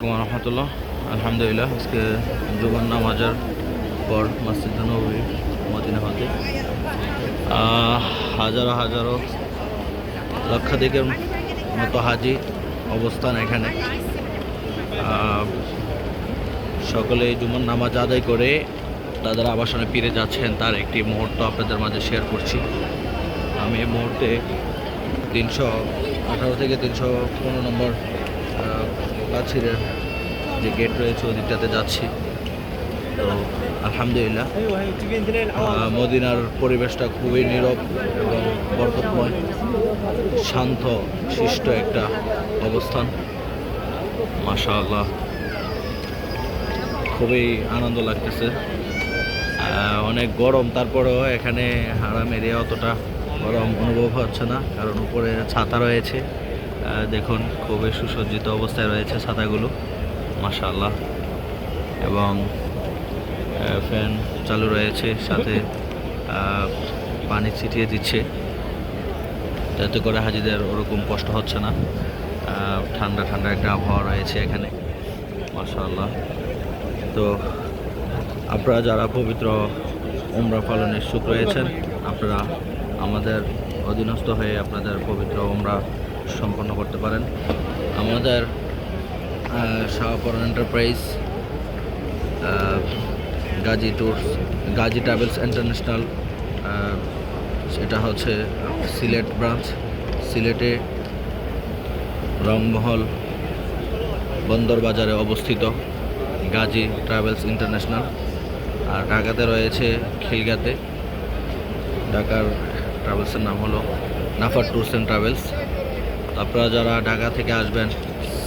রহমতুল্লাহ। আলহামদুলিল্লাহ, আজকে জুমার নামাজের পর মসজিদ নববী মদিনা হতে হাজারো হাজারো লক্ষাধিকের মতো হাজি অবস্থান এখানে। সকলে জুমার নামাজ আদায় করে তাদের আবাসনে ফিরে যাচ্ছেন, তার একটি মুহূর্ত আপনাদের মাঝে শেয়ার করছি। আমি এই মুহূর্তে 318 থেকে 315 নম্বর পাঁচিরের যে গেট রয়েছে ওদিকটাতে যাচ্ছি। তো আলহামদুলিল্লাহ, মদিনার পরিবেশটা খুবই নীরব এবং বরকতময়, শান্ত শিষ্ট একটা অবস্থান। মাশাআল্লাহ, খুবই আনন্দ লাগতেছে। অনেক গরম, তারপরেও এখানে হারাম এরিয়া অতটা গরম অনুভব হচ্ছে না, কারণ উপরে ছাতা রয়েছে। দেখুন, খুবই সুসজ্জিত অবস্থায় রয়েছে ছাতাগুলো, মাশাআল্লাহ। এবং ফ্যান চালু রয়েছে, সাথে পানি ছিটিয়ে দিচ্ছে, যাতে করে হাজিদের ওরকম কষ্ট হচ্ছে না। ঠান্ডা ঠান্ডা একটা আবহাওয়া রয়েছে এখানে, মাশাআল্লাহ। তো আপনারা যারা পবিত্র উমরা পালনে ইচ্ছুক রয়েছেন, আপনারা আমাদের অধীনস্থ হয়ে আপনাদের পবিত্র উমরা সম্পন্ন করতে পারেন। আমাদের Shahparan enterprise, Gazi tours, Gazi travels international, সেটা হচ্ছে সিলেট ব্রাঞ্চ, সিলেটে রংমহল বন্দর বাজারে অবস্থিত গাজী ট্রাভেলস ইন্টারন্যাশনাল। আর ঢাকাতে রয়েছে খিলগাতে, ঢাকার ট্রাভেলসের নাম হলো নাফার ট্যুরস অ্যান্ড ট্রাভেলস। আপনারা যারা ঢাকা থেকে আসবেন,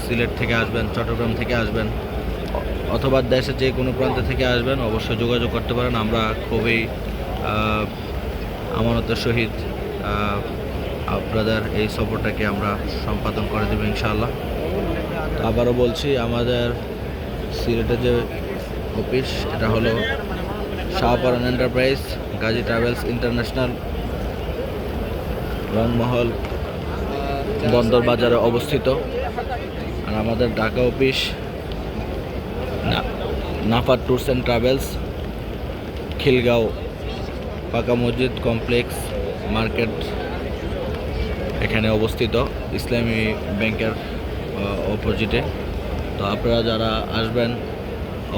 সিলেট থেকে আসবেন, চট্টগ্রাম থেকে আসবেন, অথবা দেশের যে কোনো প্রান্ত থেকে আসবেন, অবশ্যই যোগাযোগ করতে পারেন। আমরা খুবই আমানতের সহিত আপনাদের এই সফরটাকে আমরা সম্পাদন করে দেব ইনশাআল্লাহ। আবারও বলছি, আমাদের সিলেটের যে অফিস, এটা হলো Shahparan enterprise, Gazi travels international, Rangmahal বন্দর বাজারে অবস্থিত। আর আমাদের Dhaka office Nafar tours and travels, Khilgaon পাকা মসজিদ কমপ্লেক্স মার্কেট, এখানে অবস্থিত, ইসলামী ব্যাংকের অপোজিটে। তো আপনারা যারা আসবেন,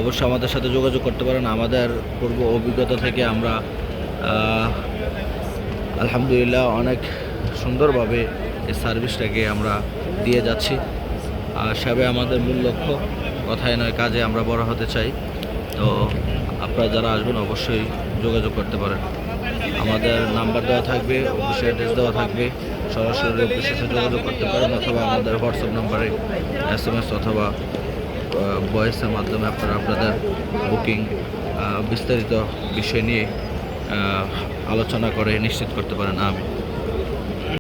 অবশ্যই আমাদের সাথে যোগাযোগ করতে পারেন। আমাদের পূর্ব অভিজ্ঞতা থেকে আমরা আলহামদুলিল্লাহ অনেক সুন্দরভাবে এই সার্ভিসটাকে আমরা দিয়ে যাচ্ছি। আর সেভাবে আমাদের মূল লক্ষ্য, কথায় নয় কাজে আমরা বড় হতে চাই। তো আপনারা যারা আসবেন অবশ্যই যোগাযোগ করতে পারেন। আমাদের নাম্বার দেওয়া থাকবে, অফিসের অ্যাড্রেস দেওয়া থাকবে, সরাসরি অফিসের সাথে যোগাযোগ করতে পারেন, অথবা আমাদের হোয়াটসঅ্যাপ নাম্বারে SMS অথবা ভয়েসের মাধ্যমে আপনারা আপনাদের বুকিং বিস্তারিত বিষয় নিয়ে আলোচনা করে নিশ্চিত করতে পারেন। আমি